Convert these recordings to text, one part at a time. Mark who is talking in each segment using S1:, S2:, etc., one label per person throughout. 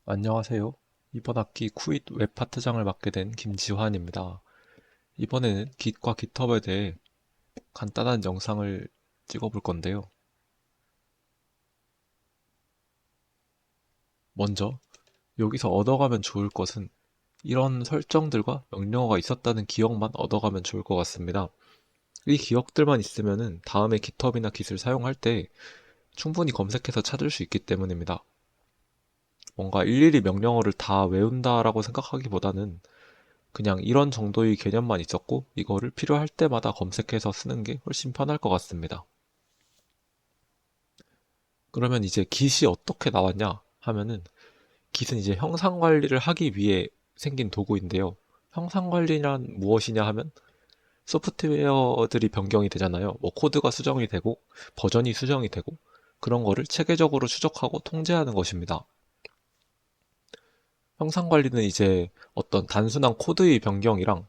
S1: 안녕하세요. 이번 학기 쿠잇 웹 파트장을 맡게 된 김지환입니다. 이번에는 Git과 GitHub에 대해 간단한 영상을 찍어볼 건데요. 먼저 여기서 얻어가면 좋을 것은 이런 설정들과 명령어가 있었다는 기억만 얻어가면 좋을 것 같습니다. 이 기억들만 있으면은 다음에 GitHub이나 Git을 사용할 때 충분히 검색해서 찾을 수 있기 때문입니다. 뭔가 일일이 명령어를 다 외운다라고 생각하기보다는 그냥 이런 정도의 개념만 있었고 이거를 필요할 때마다 검색해서 쓰는 게 훨씬 편할 것 같습니다. 그러면 이제 Git이 어떻게 나왔냐 하면은 Git은 이제 형상 관리를 하기 위해 생긴 도구인데요. 형상 관리란 무엇이냐 하면 소프트웨어들이 변경이 되잖아요. 뭐 코드가 수정이 되고 버전이 수정이 되고 그런 거를 체계적으로 추적하고 통제하는 것입니다. 형상 관리는 이제 어떤 단순한 코드의 변경이랑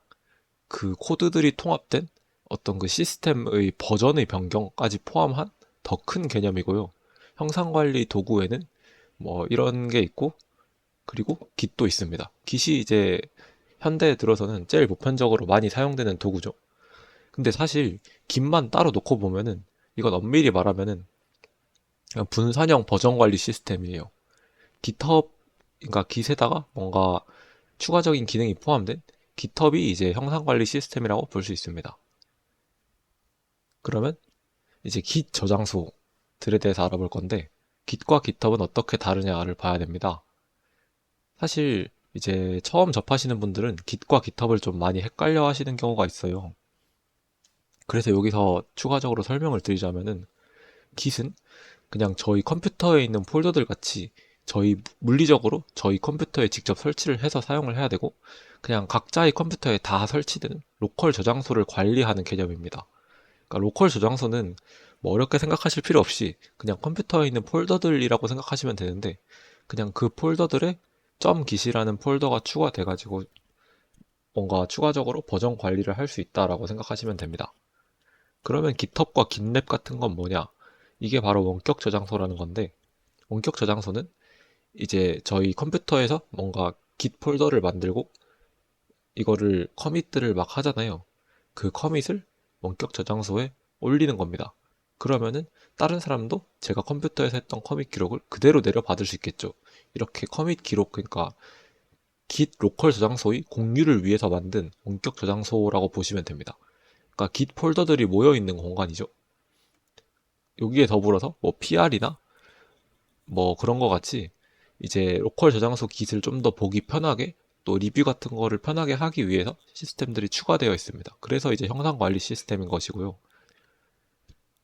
S1: 그 코드들이 통합된 어떤 그 시스템의 버전의 변경까지 포함한 더 큰 개념이고요. 형상관리 도구에는 뭐 이런 게 있고, 그리고 Git도 있습니다. Git이 이제 현대에 들어서는 제일 보편적으로 많이 사용되는 도구죠. 근데 사실 Git만 따로 놓고 보면은 이건 엄밀히 말하면은 그냥 분산형 버전 관리 시스템이에요. GitHub, 그러니까 Git에다가 뭔가 추가적인 기능이 포함된 GitHub이 이제 형상 관리 시스템이라고 볼 수 있습니다. 그러면 이제 Git 저장소들에 대해서 알아볼 건데 Git과 GitHub은 어떻게 다르냐를 봐야 됩니다. 사실 이제 처음 접하시는 분들은 Git과 GitHub을 좀 많이 헷갈려 하시는 경우가 있어요. 그래서 여기서 추가적으로 설명을 드리자면은 Git은 그냥 저희 컴퓨터에 있는 폴더들 같이 저희 물리적으로 저희 컴퓨터에 직접 설치를 해서 사용을 해야 되고 그냥 각자의 컴퓨터에 다 설치되는 로컬 저장소를 관리하는 개념입니다. 그러니까 로컬 저장소는 뭐 어렵게 생각하실 필요 없이 그냥 컴퓨터에 있는 폴더들이라고 생각하시면 되는데 그냥 그 폴더들에 .git이라는 폴더가 추가돼가지고 뭔가 추가적으로 버전 관리를 할 수 있다라고 생각하시면 됩니다. 그러면 GitHub과 GitLab 같은 건 뭐냐? 이게 바로 원격 저장소라는 건데 원격 저장소는 이제 저희 컴퓨터에서 뭔가 Git 폴더를 만들고 이거를 커밋들을 막 하잖아요. 그 커밋을 원격 저장소에 올리는 겁니다. 그러면은 다른 사람도 제가 컴퓨터에서 했던 커밋 기록을 그대로 내려받을 수 있겠죠. 이렇게 커밋 기록, 그러니까 Git 로컬 저장소의 공유를 위해서 만든 원격 저장소라고 보시면 됩니다. 그러니까 Git 폴더들이 모여 있는 공간이죠. 여기에 더불어서 뭐 PR이나 뭐 그런 거 같이 이제 로컬 저장소 Git을 좀 더 보기 편하게 또 리뷰 같은 거를 편하게 하기 위해서 시스템들이 추가되어 있습니다. 그래서 이제 형상 관리 시스템인 것이고요.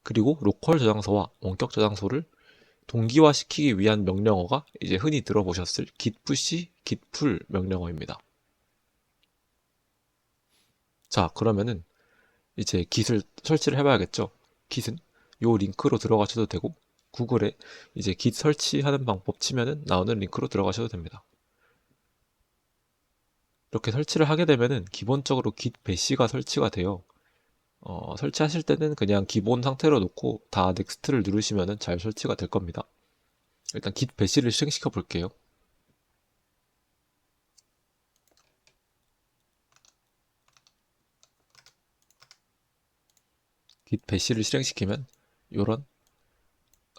S1: 그리고 로컬 저장소와 원격 저장소를 동기화시키기 위한 명령어가 이제 흔히 들어보셨을 git push, git pull 명령어입니다. 자, 그러면은 이제 git을 설치를 해봐야겠죠. git은 요 링크로 들어가셔도 되고 구글에 이제 git 설치하는 방법 치면은 나오는 링크로 들어가셔도 됩니다. 이렇게 설치를 하게 되면은 기본적으로 git 배시가 설치가 돼요. 설치하실 때는 그냥 기본 상태로 놓고 다 넥스트를 누르시면은 잘 설치가 될 겁니다. 일단 git 배시를 실행시켜 볼게요. git 배시를 실행시키면 요런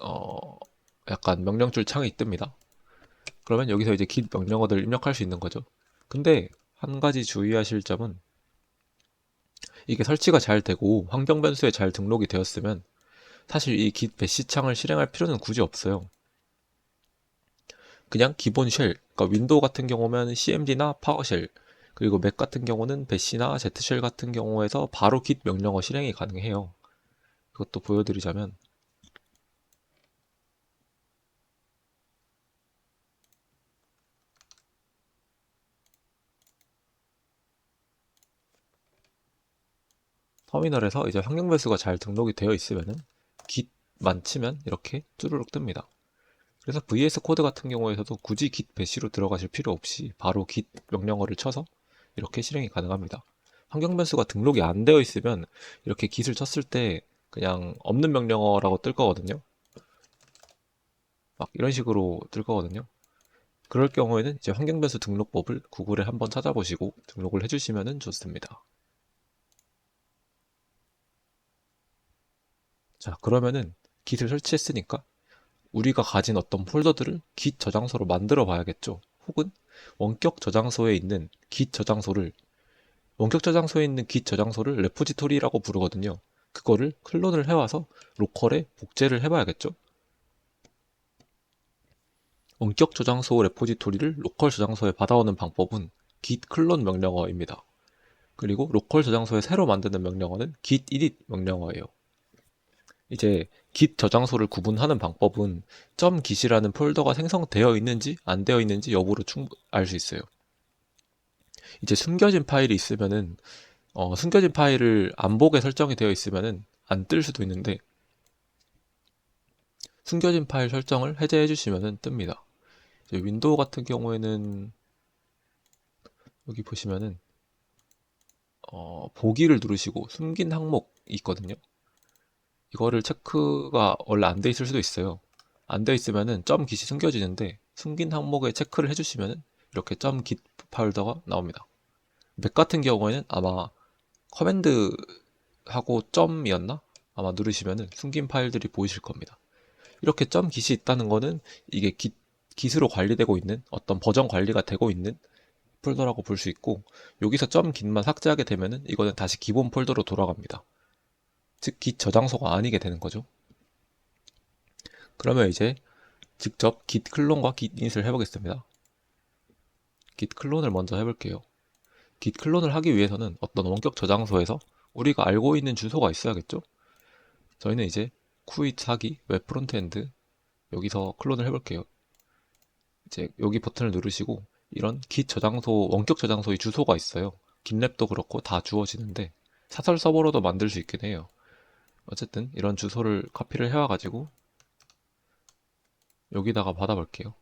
S1: 어, 약간 명령줄 창이 뜹니다. 그러면 여기서 이제 git 명령어들을 입력할 수 있는 거죠. 근데 한 가지 주의하실 점은 이게 설치가 잘 되고 환경 변수에 잘 등록이 되었으면 사실 이 git 배시 창을 실행할 필요는 굳이 없어요. 그냥 기본 쉘, 그러니까 윈도우 같은 경우면 cmd나 파워쉘, 그리고 맥 같은 경우는 배시나 z쉘 같은 경우에서 바로 git 명령어 실행이 가능해요. 이것도 보여드리자면 터미널에서 이제 환경 변수가 잘 등록이 되어 있으면은 git만 치면 이렇게 쭈루룩 뜹니다. 그래서 VS 코드 같은 경우에서도 굳이 git 배시로 들어가실 필요 없이 바로 git 명령어를 쳐서 이렇게 실행이 가능합니다. 환경 변수가 등록이 안 되어 있으면 이렇게 git을 쳤을 때 그냥 없는 명령어라고 뜰 거거든요. 막 이런 식으로 뜰 거거든요. 그럴 경우에는 이제 환경변수 등록법을 구글에 한번 찾아보시고 등록을 해주시면 좋습니다. 자, 그러면은 Git을 설치했으니까 우리가 가진 어떤 폴더들을 Git 저장소로 만들어 봐야겠죠. 혹은 원격 저장소에 있는 Git 저장소를 레포지토리라고 부르거든요. 그거를 클론을 해와서 로컬에 복제를 해봐야겠죠. 원격 저장소 레포지토리를 로컬 저장소에 받아오는 방법은 git 클론 명령어입니다. 그리고 로컬 저장소에 새로 만드는 명령어는 git init 명령어예요. 이제 git 저장소를 구분하는 방법은 .git이라는 폴더가 생성되어 있는지 안 되어 있는지 여부로 알 수 있어요. 이제 숨겨진 파일이 있으면은 숨겨진 파일을 안 보게 설정이 되어 있으면은 안 뜰 수도 있는데 숨겨진 파일 설정을 해제해 주시면은 뜹니다. 이제 윈도우 같은 경우에는 여기 보시면은 보기를 누르시고 숨긴 항목이 있거든요. 이거를 체크가 원래 안 돼 있을 수도 있어요. 안 돼 있으면은 .git이 숨겨지는데 숨긴 항목에 체크를 해주시면은 이렇게 .git 폴더가 나옵니다. 맥 같은 경우에는 아마 커맨드 하고 점이었나? 아마 누르시면은 숨긴 파일들이 보이실 겁니다. 이렇게 .git이 있다는 거는 이게 git으로 관리되고 있는 어떤 버전 관리가 되고 있는 폴더라고 볼 수 있고, 여기서 .git만 삭제하게 되면은 이거는 다시 기본 폴더로 돌아갑니다. 즉 git 저장소가 아니게 되는 거죠. 그러면 이제 직접 git 클론과 git init을 해보겠습니다. git 클론을 먼저 해볼게요. git 클론을 하기 위해서는 어떤 원격 저장소에서 우리가 알고 있는 주소가 있어야겠죠. 저희는 이제 quit 하기 웹 프론트엔드 여기서 클론을 해볼게요. 이제 여기 버튼을 누르시고 이런 git 저장소, 원격 저장소의 주소가 있어요. git랩도 그렇고 다 주어지는데 사설 서버로도 만들 수 있긴 해요. 어쨌든 이런 주소를 카피를 해와가지고 여기다가 받아볼게요.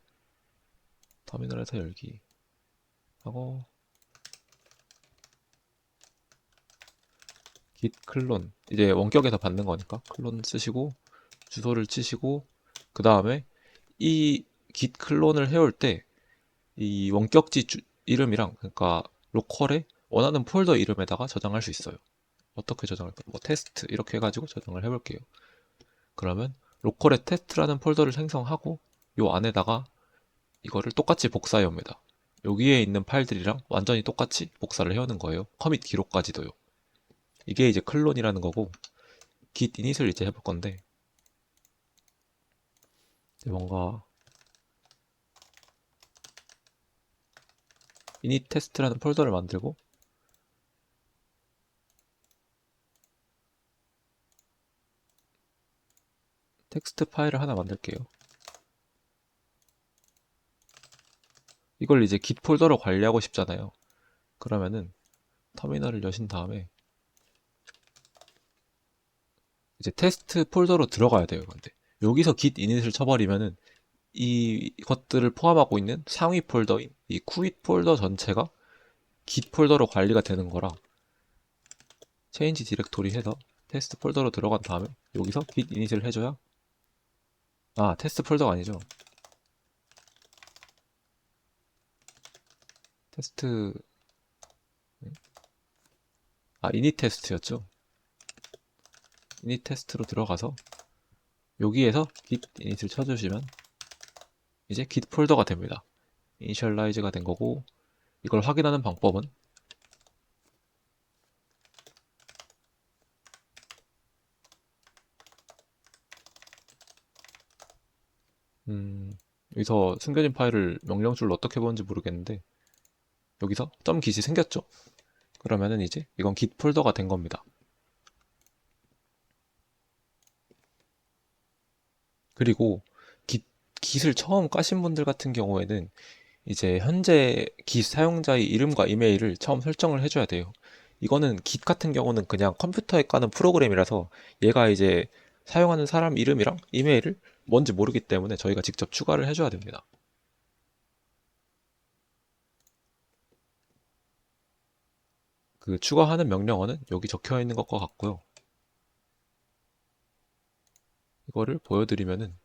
S1: 터미널에서 열기 하고 git 클론, 이제 원격에서 받는 거니까 클론 쓰시고 주소를 치시고 그 다음에 이 git 클론을 해올 때 이 원격지 이름이랑, 그러니까 로컬에 원하는 폴더 이름에다가 저장할 수 있어요. 어떻게 저장할까? 뭐 테스트 이렇게 해가지고 저장을 해볼게요. 그러면 로컬에 테스트라는 폴더를 생성하고 요 안에다가 이거를 똑같이 복사해 옵니다. 여기에 있는 파일들이랑 완전히 똑같이 복사를 해오는 거예요. 커밋 기록까지도요. 이게 이제 클론이라는 거고, git init을 이제 해볼 건데 뭔가 init 테스트라는 폴더를 만들고 텍스트 파일을 하나 만들게요. 이걸 이제 git 폴더로 관리하고 싶잖아요. 그러면은 터미널을 여신 다음에 이제 테스트 폴더로 들어가야 돼요. 근데 여기서 git init을 쳐버리면은 이것들을 포함하고 있는 상위 폴더인 이 quit 폴더 전체가 git 폴더로 관리가 되는 거라, change 디렉토리 해서 테스트 폴더로 들어간 다음에 여기서 git init을 해줘야, 테스트 폴더가 아니죠. 테스트, init 테스트였죠. init 테스트로 들어가서 여기에서 git init을 쳐주시면 이제 git 폴더가 됩니다. 이니셜라이즈가 된 거고, 이걸 확인하는 방법은 여기서 숨겨진 파일을 명령줄로 어떻게 보는지 모르겠는데 여기서 .git이 생겼죠. 그러면은 이제 이건 git 폴더가 된 겁니다. 그리고 git을 처음 까신 분들 같은 경우에는 이제 현재 git 사용자의 이름과 이메일을 처음 설정을 해줘야 돼요. 이거는 git 같은 경우는 그냥 컴퓨터에 까는 프로그램이라서 얘가 이제 사용하는 사람 이름이랑 이메일을 뭔지 모르기 때문에 저희가 직접 추가를 해줘야 됩니다. 그 추가하는 명령어는 여기 적혀 있는 것과 같고요. 이거를 보여드리면은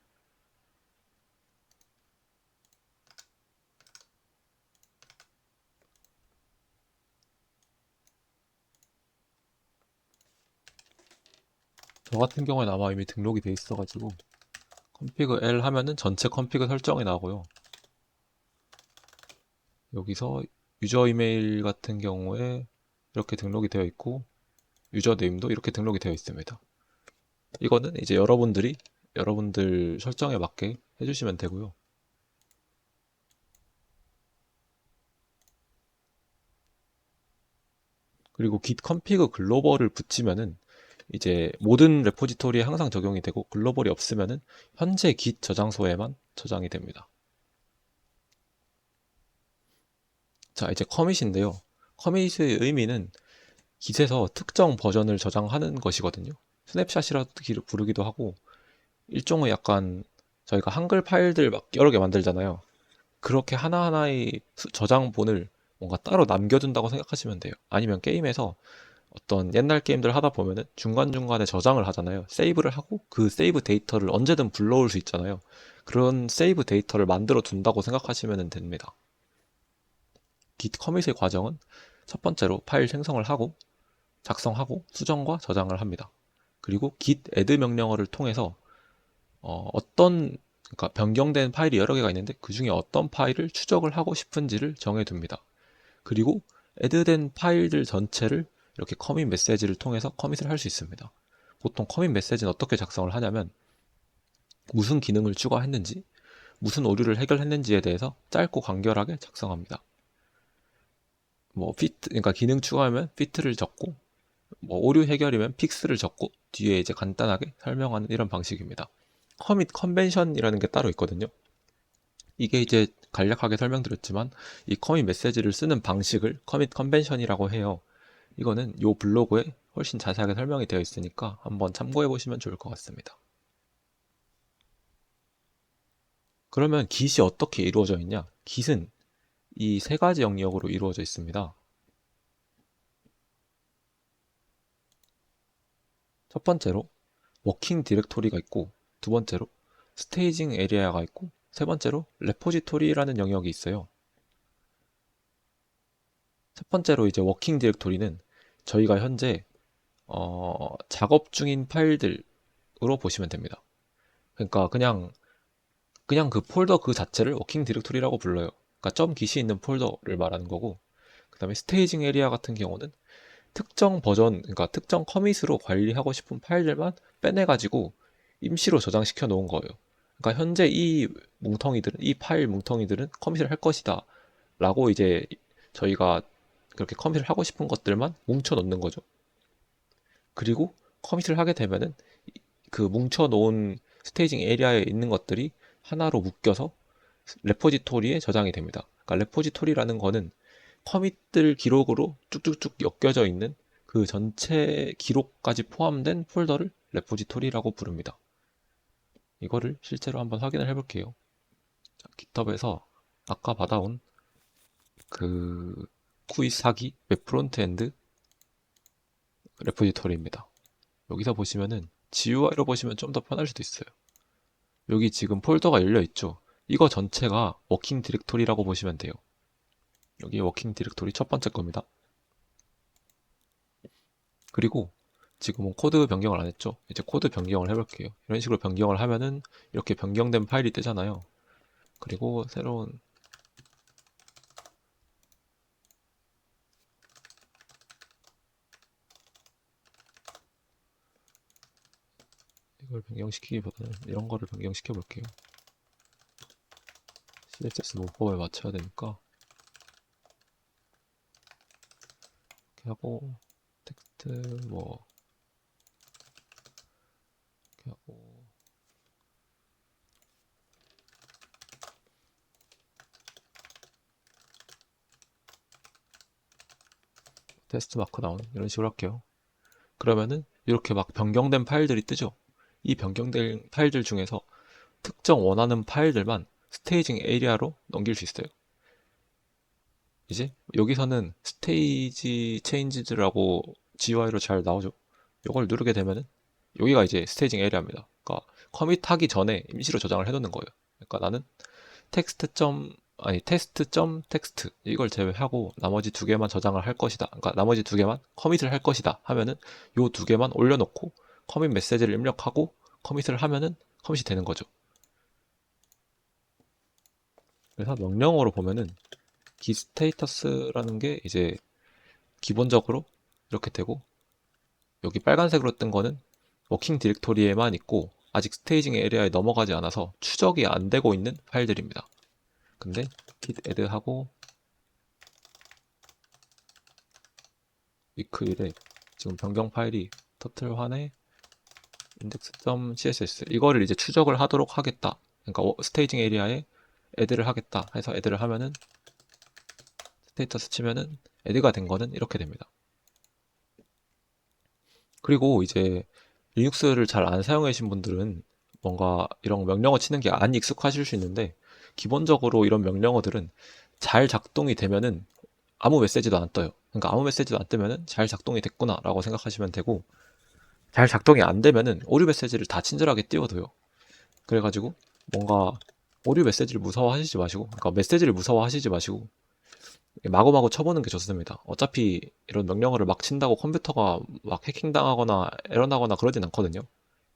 S1: 저 같은 경우에는 아마 이미 등록이 돼 있어가지고 config L 하면은 전체 config 설정이 나오고요. 여기서 유저 이메일 같은 경우에 이렇게 등록이 되어 있고 유저 네임도 이렇게 등록이 되어 있습니다. 이거는 이제 여러분들 설정에 맞게 해주시면 되고요. 그리고 git config 글로벌을 붙이면은 이제 모든 레포지토리에 항상 적용이 되고 글로벌이 없으면은 현재 git 저장소에만 저장이 됩니다. 자, 이제 커밋인데요. 커밋의 의미는 git에서 특정 버전을 저장하는 것이거든요. 스냅샷이라고 부르기도 하고 일종의 약간 저희가 한글 파일들 막 여러 개 만들잖아요. 그렇게 하나하나의 저장본을 뭔가 따로 남겨둔다고 생각하시면 돼요. 아니면 게임에서 어떤 옛날 게임들 하다 보면은 중간중간에 저장을 하잖아요. 세이브를 하고 그 세이브 데이터를 언제든 불러올 수 있잖아요. 그런 세이브 데이터를 만들어 둔다고 생각하시면 됩니다. git 커밋의 과정은 첫 번째로 파일 생성을 하고 작성하고 수정과 저장을 합니다. 그리고 git add 명령어를 통해서 그러니까 변경된 파일이 여러 개가 있는데 그 중에 어떤 파일을 추적을 하고 싶은지를 정해둡니다. 그리고 add된 파일들 전체를 이렇게 커밋 메시지를 통해서 커밋을 할 수 있습니다. 보통 커밋 메시지는 어떻게 작성을 하냐면 무슨 기능을 추가했는지 무슨 오류를 해결했는지에 대해서 짧고 간결하게 작성합니다. 뭐 fit, 그러니까 기능 추가하면 fit를 적고 뭐 오류 해결이면 픽스를 적고 뒤에 이제 간단하게 설명하는 이런 방식입니다. 커밋 컨벤션이라는 게 따로 있거든요. 이게 이제 간략하게 설명드렸지만 이 커밋 메시지를 쓰는 방식을 커밋 컨벤션이라고 해요. 이거는 요 블로그에 훨씬 자세하게 설명이 되어 있으니까 한번 참고해 보시면 좋을 것 같습니다. 그러면 git이 어떻게 이루어져 있냐? git은 이 세 가지 영역으로 이루어져 있습니다. 첫 번째로 워킹 디렉토리가 있고, 두 번째로 스테이징 에리아가 있고, 세 번째로 레포지토리라는 영역이 있어요. 첫 번째로 이제 워킹 디렉토리는 저희가 현재 작업 중인 파일들으로 보시면 됩니다. 그러니까 그냥 그 폴더 그 자체를 워킹 디렉토리라고 불러요. 그러니까 .git이 있는 폴더를 말하는 거고, 그 다음에 스테이징 에리아 같은 경우는 특정 버전, 그러니까 특정 커밋으로 관리하고 싶은 파일들만 빼내가지고 임시로 저장시켜 놓은 거예요. 그러니까 현재 이 파일 뭉텅이들은 커밋을 할 것이다 라고 이제 저희가 그렇게 커밋을 하고 싶은 것들만 뭉쳐 놓는 거죠. 그리고 커밋을 하게 되면은 그 뭉쳐 놓은 스테이징 에리아에 있는 것들이 하나로 묶여서 레포지토리에 저장이 됩니다. 그러니까 레포지토리라는 거는 커밋들 기록으로 쭉쭉쭉 엮여져 있는 그 전체 기록까지 포함된 폴더를 레포지토리라고 부릅니다. 이거를 실제로 한번 확인을 해볼게요. 깃허브에서 아까 받아온 그 쿠이스 하기 웹 프론트엔드 레포지토리입니다. 여기서 보시면은 GUI로 보시면 좀 더 편할 수도 있어요. 여기 지금 폴더가 열려 있죠. 이거 전체가 워킹 디렉토리라고 보시면 돼요. 여기 워킹 디렉토리 첫 번째 겁니다. 그리고 지금은 코드 변경을 안 했죠. 이제 코드 변경을 해볼게요. 이런 식으로 변경을 하면은 이렇게 변경된 파일이 뜨잖아요. 그리고 새로운 이걸 변경시키기보다는 이런 거를 변경시켜 볼게요. CSS 문법에 맞춰야 되니까 이렇게 하고 텍스트 뭐 이렇게 하고 테스트 마크 다운 이런 식으로 할게요. 그러면은 이렇게 막 변경된 파일들이 뜨죠. 이 변경된 파일들 중에서 특정 원하는 파일들만 스테이징 에리아로 넘길 수 있어요. 이제 여기서는 스테이지 체인지즈라고 GUI로 잘 나오죠. 이걸 누르게 되면은 여기가 이제 스테이징 에리아입니다. 그러니까 커밋하기 전에 임시로 저장을 해놓는 거예요. 그러니까 나는 테스트.텍스트 이걸 제외하고 나머지 두 개만 저장을 할 것이다. 그러니까 나머지 두 개만 커밋을 할 것이다 하면은 요 두 개만 올려놓고 커밋 메시지를 입력하고 커밋을 하면은 커밋이 되는 거죠. 그래서 명령어로 보면은 git status라는 게 이제 기본적으로 이렇게 되고, 여기 빨간색으로 뜬 거는 워킹 디렉토리에만 있고 아직 스테이징 에리아에 넘어가지 않아서 추적이 안 되고 있는 파일들입니다. 근데 git add 하고 위크 1에 지금 변경 파일이 turtle1에 index.css, 이거를 이제 추적을 하도록 하겠다. 그러니까 스테이징 에리아에 add를 하겠다 해서 add를 하면은 스테이터스 치면은 add가 된 거는 이렇게 됩니다. 그리고 이제 리눅스를 잘 안 사용해 계신 분들은 뭔가 이런 명령어 치는 게 안 익숙하실 수 있는데, 기본적으로 이런 명령어들은 잘 작동이 되면은 아무 메시지도 안 떠요. 그러니까 아무 메시지도 안 뜨면은 잘 작동이 됐구나 라고 생각하시면 되고, 잘 작동이 안 되면은 오류 메시지를 다 친절하게 띄워둬요. 그래가지고 뭔가 오류 메시지를 무서워하시지 마시고, 그러니까 메시지를 무서워하시지 마시고 마구마구 쳐보는 게 좋습니다. 어차피 이런 명령어를 막 친다고 컴퓨터가 막 해킹당하거나 에러 나거나 그러진 않거든요.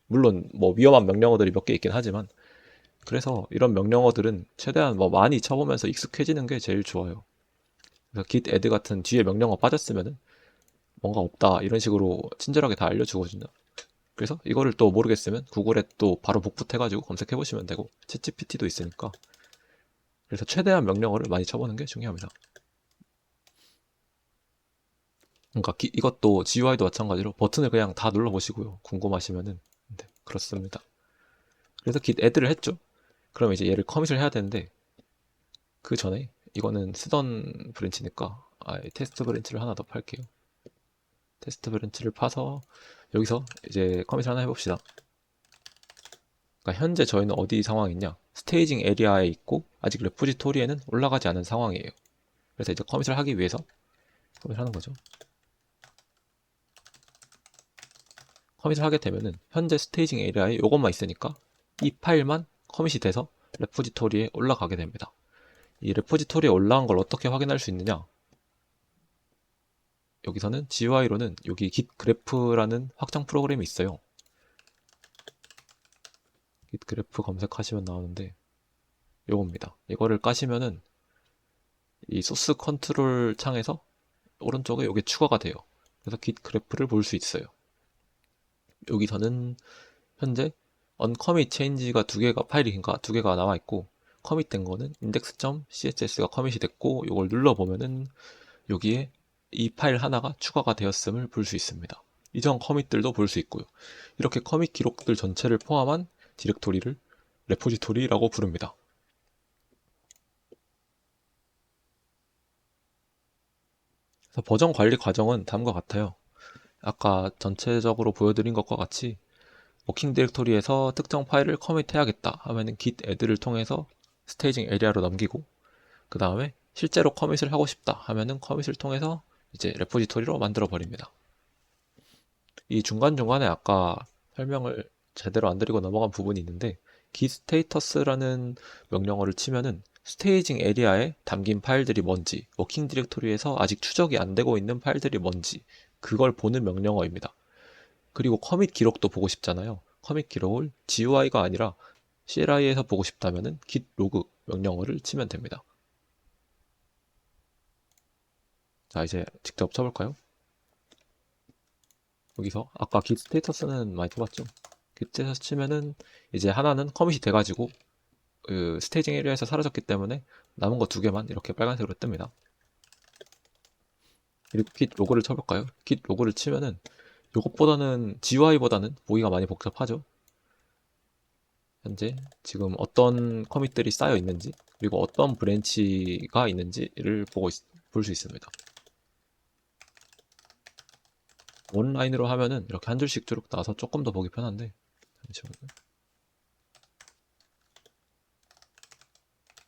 S1: 물론 뭐 위험한 명령어들이 몇 개 있긴 하지만, 그래서 이런 명령어들은 최대한 뭐 많이 쳐보면서 익숙해지는 게 제일 좋아요. 그래서 git add 같은 뒤에 명령어 빠졌으면은 뭔가 없다 이런 식으로 친절하게 다 알려주거든요. 그래서 이거를 또 모르겠으면 구글에 또 바로 복붙해가지고 검색해 보시면 되고, 챗GPT도 있으니까. 그래서 최대한 명령어를 많이 쳐보는 게 중요합니다. 그러니까 이것도 GUI도 마찬가지로 버튼을 그냥 다 눌러보시고요. 궁금하시면은. 네, 그렇습니다. 그래서 git add를 했죠. 그럼 이제 얘를 커밋을 해야 되는데, 그 전에 이거는 쓰던 브랜치니까 테스트 브랜치를 하나 더 팔게요. 테스트 브랜치를 파서 여기서 이제 커밋을 하나 해봅시다. 그러니까 현재 저희는 어디 상황이 있냐, 스테이징 에리아에 있고 아직 레포지토리에는 올라가지 않은 상황이에요. 그래서 이제 커밋을 하기 위해서 커밋을 하는 거죠. 커밋을 하게 되면은 현재 스테이징 에리아에 이것만 있으니까 이 파일만 커밋이 돼서 레포지토리에 올라가게 됩니다. 이 레포지토리에 올라간 걸 어떻게 확인할 수 있느냐, 여기서는 GUI로는 여기 git 그래프라는 확장 프로그램이 있어요. git 그래프 검색하시면 나오는데 요겁니다. 이거를 까시면은 이 소스 컨트롤 창에서 오른쪽에 이게 추가가 돼요. 그래서 git 그래프를 볼 수 있어요. 여기서는 현재 uncommit change가 파일이 두 개가 나와 있고, 커밋된 거는 index.css가 커밋이 됐고, 이걸 눌러보면은 여기에 이 파일 하나가 추가가 되었음을 볼 수 있습니다. 이전 커밋들도 볼 수 있고요. 이렇게 커밋 기록들 전체를 포함한 디렉토리를 레포지토리라고 부릅니다. 그래서 버전 관리 과정은 다음과 같아요. 아까 전체적으로 보여드린 것과 같이 워킹 디렉토리에서 특정 파일을 커밋해야겠다 하면은 git add를 통해서 스테이징 에리아로 넘기고, 그 다음에 실제로 커밋을 하고 싶다 하면은 커밋을 통해서 이제 레포지토리로 만들어 버립니다. 이 중간중간에 아까 설명을 제대로 안 드리고 넘어간 부분이 있는데, git status라는 명령어를 치면은 스테이징 에리아에 담긴 파일들이 뭔지, 워킹 디렉토리에서 아직 추적이 안 되고 있는 파일들이 뭔지 그걸 보는 명령어입니다. 그리고 커밋 기록도 보고 싶잖아요. 커밋 기록을 GUI가 아니라 CLI에서 보고 싶다면은 git log 명령어를 치면 됩니다. 자, 이제 직접 쳐볼까요? 여기서 아까 git 스테이터스는 많이 쳐봤죠? git 스테이터스 치면은 이제 하나는 커밋이 돼가지고 그 스테이징 에리아에서 사라졌기 때문에 남은 거 두 개만 이렇게 빨간색으로 뜹니다. 그리고 git 로그를 쳐볼까요? git 로그를 치면은 이것보다는 GUI보다는 보기가 많이 복잡하죠? 현재 지금 어떤 커밋들이 쌓여 있는지, 그리고 어떤 브랜치가 있는지를 볼 수 있습니다. 원라인으로 하면은 이렇게 한 줄씩 쭉 나와서 조금 더 보기 편한데, 잠시만요.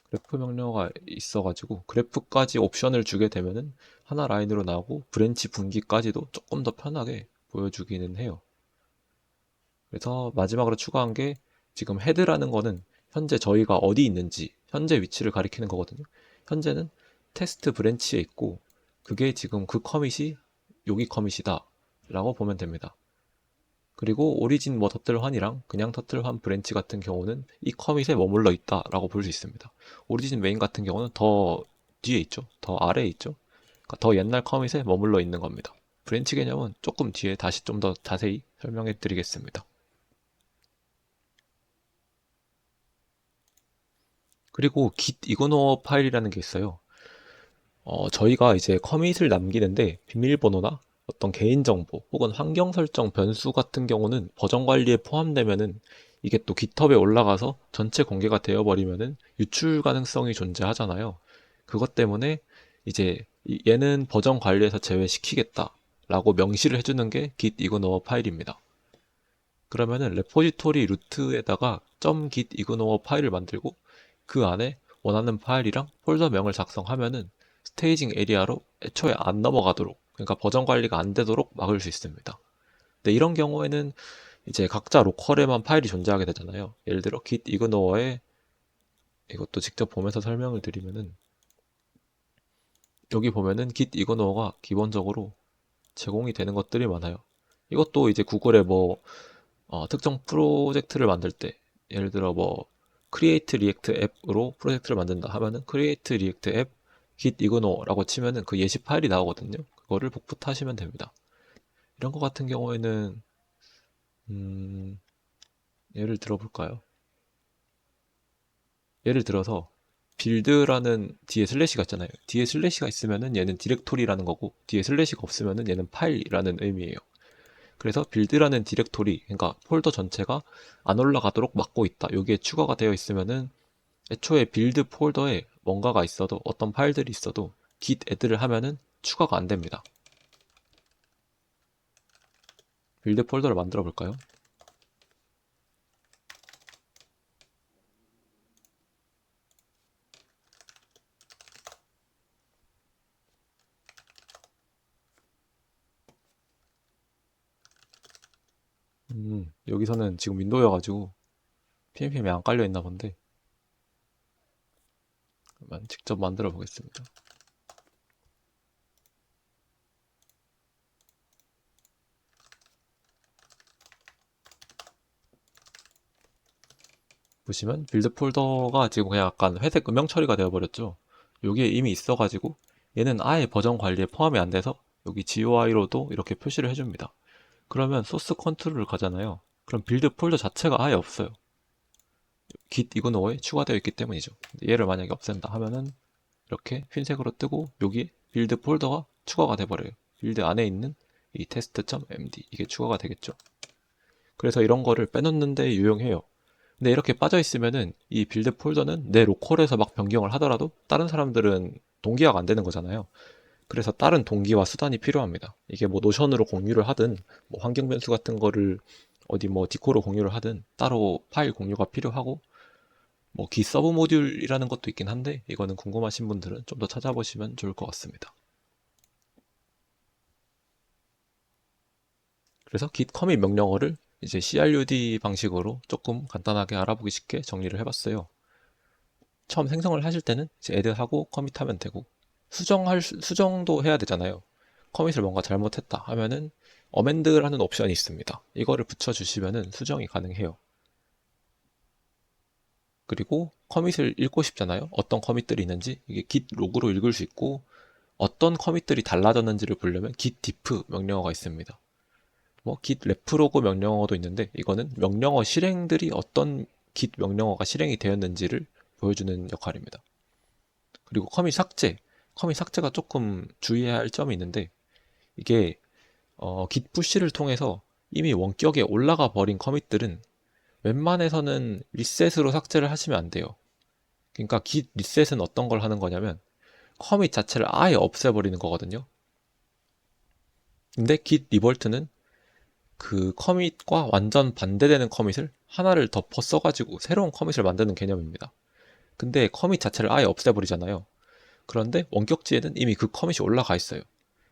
S1: 그래프 명령어가 있어가지고 그래프까지 옵션을 주게 되면은 하나 라인으로 나오고 브랜치 분기까지도 조금 더 편하게 보여주기는 해요. 그래서 마지막으로 추가한 게, 지금 헤드라는 거는 현재 저희가 어디 있는지 현재 위치를 가리키는 거거든요. 현재는 테스트 브랜치에 있고, 그게 지금 그 커밋이 여기 커밋이다 라고 보면 됩니다. 그리고 오리진 뭐 터틀1이랑 그냥 터틀1 브랜치 같은 경우는 이 커밋에 머물러 있다라고 볼 수 있습니다. 오리진 메인 같은 경우는 더 뒤에 있죠. 더 아래에 있죠. 그러니까 더 옛날 커밋에 머물러 있는 겁니다. 브랜치 개념은 조금 뒤에 다시 좀 더 자세히 설명해 드리겠습니다. 그리고 git ignore 파일이라는 게 있어요. 저희가 이제 커밋을 남기는데 비밀번호나 어떤 개인정보 혹은 환경 설정 변수 같은 경우는 버전 관리에 포함되면은 이게 또 깃허브에 올라가서 전체 공개가 되어버리면은 유출 가능성이 존재하잖아요. 그것 때문에 이제 얘는 버전 관리에서 제외시키겠다 라고 명시를 해주는 게 git ignore 파일입니다. 그러면은 레포지토리 루트에다가 .git ignore 파일을 만들고 그 안에 원하는 파일이랑 폴더명을 작성하면은 스테이징 에리아로 애초에 안 넘어가도록, 그러니까 버전 관리가 안 되도록 막을 수 있습니다. 근데 이런 경우에는 이제 각자 로컬에만 파일이 존재하게 되잖아요. 예를 들어 git ignore에 이것도 직접 보면서 설명을 드리면은 여기 보면은 git ignore가 기본적으로 제공이 되는 것들이 많아요. 이것도 이제 구글에 뭐 특정 프로젝트를 만들 때 예를 들어 뭐 크리에이트 리액트 앱으로 프로젝트를 만든다 하면은 크리에이트 리액트 앱 git ignore라고 치면은 그 예시 파일이 나오거든요. 그거를 복붙하시면 됩니다. 이런 거 같은 경우에는 예를 들어 볼까요? 예를 들어서 빌드라는 뒤에 슬래시가 있잖아요. 뒤에 슬래시가 있으면은 얘는 디렉토리라는 거고 뒤에 슬래시가 없으면은 얘는 파일이라는 의미예요. 그래서 빌드라는 디렉토리, 그러니까 폴더 전체가 안 올라가도록 막고 있다. 여기에 추가가 되어 있으면은 애초에 빌드 폴더에 뭔가가 있어도 어떤 파일들이 있어도 git add를 하면은 추가가 안 됩니다. 빌드 폴더를 만들어 볼까요? 여기서는 지금 윈도우여가지고 PNPM이 안 깔려 있나 본데 그러면 직접 만들어 보겠습니다. 보시면 빌드 폴더가 지금 그냥 약간 회색 음영 처리가 되어버렸죠. 여기에 이미 있어가지고 얘는 아예 버전 관리에 포함이 안 돼서 여기 GUI로도 이렇게 표시를 해줍니다. 그러면 소스 컨트롤을 가잖아요. 그럼 빌드 폴더 자체가 아예 없어요. git ignore에 추가되어 있기 때문이죠. 얘를 만약에 없앤다 하면은 이렇게 흰색으로 뜨고 여기 빌드 폴더가 추가가 돼버려요. 빌드 안에 있는 이 test.md 이게 추가가 되겠죠. 그래서 이런 거를 빼놓는데 유용해요. 근데 이렇게 빠져 있으면은 이 빌드 폴더는 내 로컬에서 막 변경을 하더라도 다른 사람들은 동기화가 안 되는 거잖아요. 그래서 다른 동기화 수단이 필요합니다. 이게 뭐 노션으로 공유를 하든 뭐 환경 변수 같은 거를 어디 뭐 디코로 공유를 하든 따로 파일 공유가 필요하고 뭐 기 서브 모듈이라는 것도 있긴 한데 이거는 궁금하신 분들은 좀 더 찾아보시면 좋을 것 같습니다. 그래서 git commit 명령어를 이제 crud 방식으로 조금 간단하게 알아보기 쉽게 정리를 해봤어요. 처음 생성을 하실 때는 이제 add하고 commit 하면 되고 수정도 해야 되잖아요. 커밋을 뭔가 잘못했다 하면은 amend라는 옵션이 있습니다. 이거를 붙여주시면은 수정이 가능해요. 그리고 커밋을 읽고 싶잖아요. 어떤 커밋들이 있는지 이게 git 로그로 읽을 수 있고 어떤 커밋들이 달라졌는지를 보려면 git diff 명령어가 있습니다. 뭐 git reflog 명령어도 있는데 이거는 명령어 실행들이 어떤 git 명령어가 실행이 되었는지를 보여주는 역할입니다. 그리고 커밋 삭제가 조금 주의해야 할 점이 있는데 이게 git push를 통해서 이미 원격에 올라가 버린 커밋들은 웬만해서는 리셋으로 삭제를 하시면 안 돼요. 그러니까 git 리셋은 어떤 걸 하는 거냐면 커밋 자체를 아예 없애버리는 거거든요. 근데 git 리볼트는 그 커밋과 완전 반대되는 커밋을 하나를 덮어 써가지고 새로운 커밋을 만드는 개념입니다. 근데 커밋 자체를 아예 없애버리잖아요. 그런데 원격지에는 이미 그 커밋이 올라가 있어요.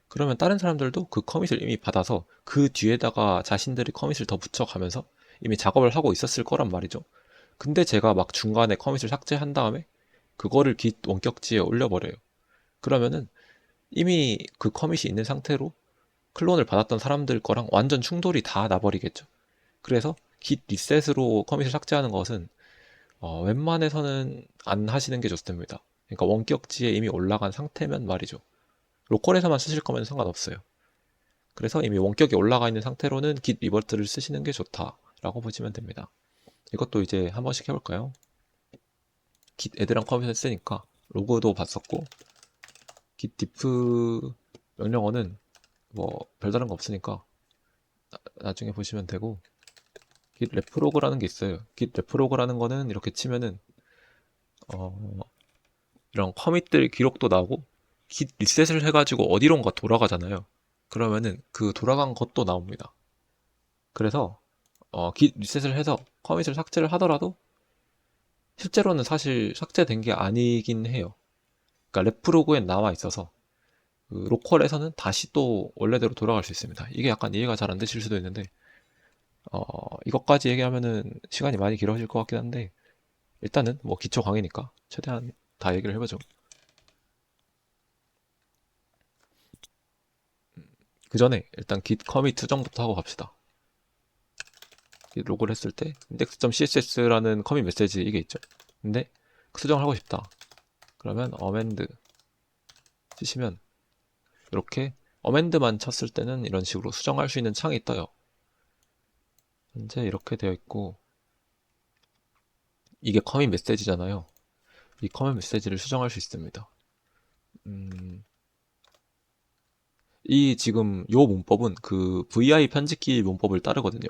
S1: 그러면 다른 사람들도 그 커밋을 이미 받아서 그 뒤에다가 자신들이 커밋을 더 붙여가면서 이미 작업을 하고 있었을 거란 말이죠. 근데 제가 막 중간에 커밋을 삭제한 다음에 그거를 git 원격지에 올려버려요. 그러면은 이미 그 커밋이 있는 상태로 클론을 받았던 사람들 거랑 완전 충돌이 다 나버리겠죠. 그래서 git 리셋으로 커밋을 삭제하는 것은 웬만해서는 안 하시는 게 좋습니다. 그러니까 원격지에 이미 올라간 상태면 말이죠. 로컬에서만 쓰실 거면 상관없어요. 그래서 이미 원격에 올라가 있는 상태로는 git 리버트를 쓰시는 게 좋다라고 보시면 됩니다. 이것도 이제 한 번씩 해볼까요? git 애드랑 커밋을 쓰니까 로그도 봤었고 git diff 명령어는 뭐 별다른 거 없으니까 나중에 보시면 되고 git reflog라는 게 있어요. git reflog라는 거는 이렇게 치면은 이런 커밋들 기록도 나오고 git 리셋을 해가지고 어디론가 돌아가잖아요. 그러면은 그 돌아간 것도 나옵니다. 그래서 git 리셋을 해서 커밋을 삭제를 하더라도 실제로는 사실 삭제된 게 아니긴 해요. 그러니까 레프로그엔 나와 있어서 그 로컬에서는 다시 또 원래대로 돌아갈 수 있습니다. 이게 약간 이해가 잘 안 되실 수도 있는데 이것까지 얘기하면은 시간이 많이 길어질 것 같긴 한데 일단은 뭐 기초 강의니까 최대한 다 얘기를 해보죠. 그 전에 일단 git commit 수정부터 하고 갑시다. git 로그를 했을 때 index.css라는 커밋 메시지 이게 있죠. 근데 수정을 하고 싶다. 그러면 amend 치시면 이렇게 amend만 쳤을 때는 이런 식으로 수정할 수 있는 창이 떠요. 현재 이렇게 되어 있고 이게 커밋 메시지잖아요. 이 커밋 메시지를 수정할 수 있습니다. 이 지금 요 문법은 그 VI 편집기 문법을 따르거든요.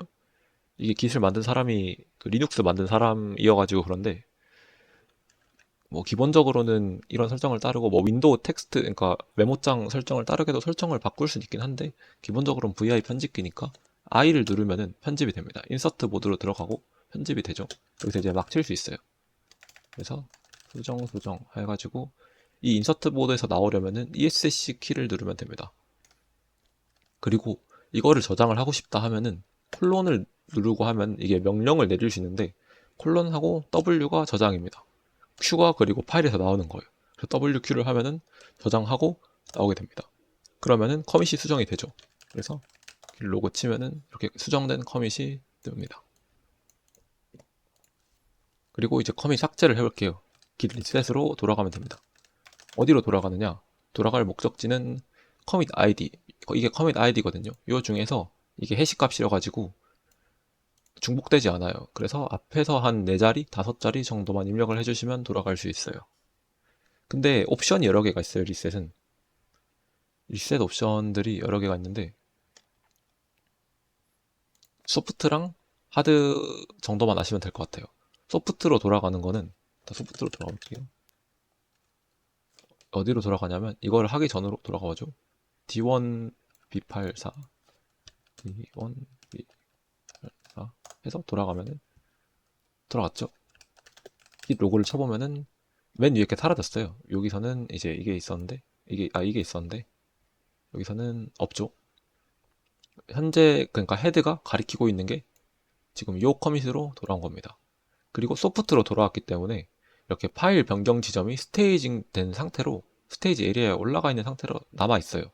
S1: 이게 깃을 만든 사람이 그 리눅스 만든 사람이어가지고 그런데 뭐 기본적으로는 이런 설정을 따르고 뭐 윈도우 텍스트 그러니까 메모장 설정을 따르게도 설정을 바꿀 수는 있긴 한데 기본적으로는 VI 편집기니까 I를 누르면은 편집이 됩니다. 인서트 모드로 들어가고 편집이 되죠. 여기서 이제 막 칠 수 있어요. 그래서 수정 해가지고 이 인서트 모드에서 나오려면은 ESC 키를 누르면 됩니다. 그리고 이거를 저장을 하고 싶다 하면은 콜론을 누르고 하면 이게 명령을 내릴 수 있는데 콜론하고 W가 저장입니다. Q가 그리고 파일에서 나오는 거예요. 그래서 WQ를 하면은 저장하고 나오게 됩니다. 그러면은 커밋이 수정이 되죠. 그래서 로고 치면은 이렇게 수정된 커밋이 뜹니다. 그리고 이제 커밋 삭제를 해볼게요. git 리셋으로 돌아가면 됩니다. 어디로 돌아가느냐? 돌아갈 목적지는 커밋 id. 이게 커밋 id거든요. 이 중에서 이게 해시 값이어가지고 중복되지 않아요. 그래서 앞에서 한 4자리, 5자리 정도만 입력을 해주시면 돌아갈 수 있어요. 근데 옵션이 여러 개가 있어요, 리셋은. 리셋 옵션들이 여러 개가 있는데 소프트랑 하드 정도만 아시면 될 것 같아요. 소프트로 돌아가는 거는 소프트로 돌아갈게요. 어디로 돌아가냐면 이걸 하기 전으로 돌아가죠. D1 B84 D1 B84 해서 돌아가면은 돌아갔죠. git 로그를 쳐보면은 맨 위에 이렇게 사라졌어요. 여기서는 이제 이게 있었는데 이게 있었는데 여기서는 없죠. 현재 그러니까 헤드가 가리키고 있는 게 지금 요 커밋으로 돌아온 겁니다. 그리고 소프트로 돌아왔기 때문에 이렇게 파일 변경 지점이 스테이징 된 상태로 스테이지 에리아에 올라가 있는 상태로 남아 있어요.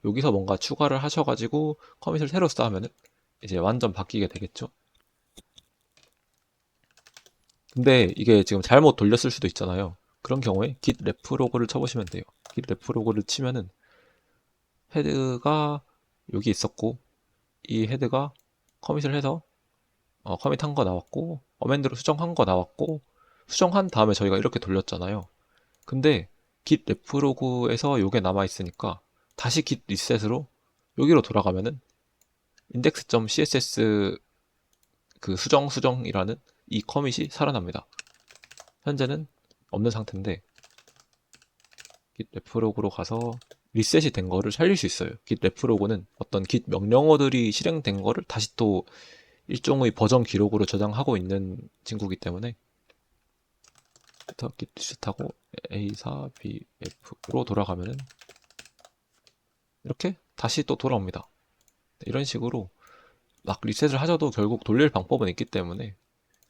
S1: 여기서 뭔가 추가를 하셔가지고 커밋을 새로 쌓으면은 이제 완전 바뀌게 되겠죠. 근데 이게 지금 잘못 돌렸을 수도 있잖아요. 그런 경우에 git reflog를 쳐보시면 돼요. git reflog를 치면은 헤드가 여기 있었고 이 헤드가 커밋을 해서 커밋한 거 나왔고 어멘드로 수정한 거 나왔고 수정한 다음에 저희가 이렇게 돌렸잖아요. 근데 git reflog에서 요게 남아 있으니까 다시 git 리셋으로 여기로 돌아가면은 index.css 그 수정이라는 이 커밋이 살아납니다. 현재는 없는 상태인데 git reflog로 가서 리셋이 된 거를 살릴 수 있어요. git reflog는 어떤 git 명령어들이 실행된 거를 다시 또 일종의 버전 기록으로 저장하고 있는 친구이기 때문에 git 리셋하고 A4BF로 돌아가면은 이렇게 다시 또 돌아옵니다. 이런 식으로 막 리셋을 하셔도 결국 돌릴 방법은 있기 때문에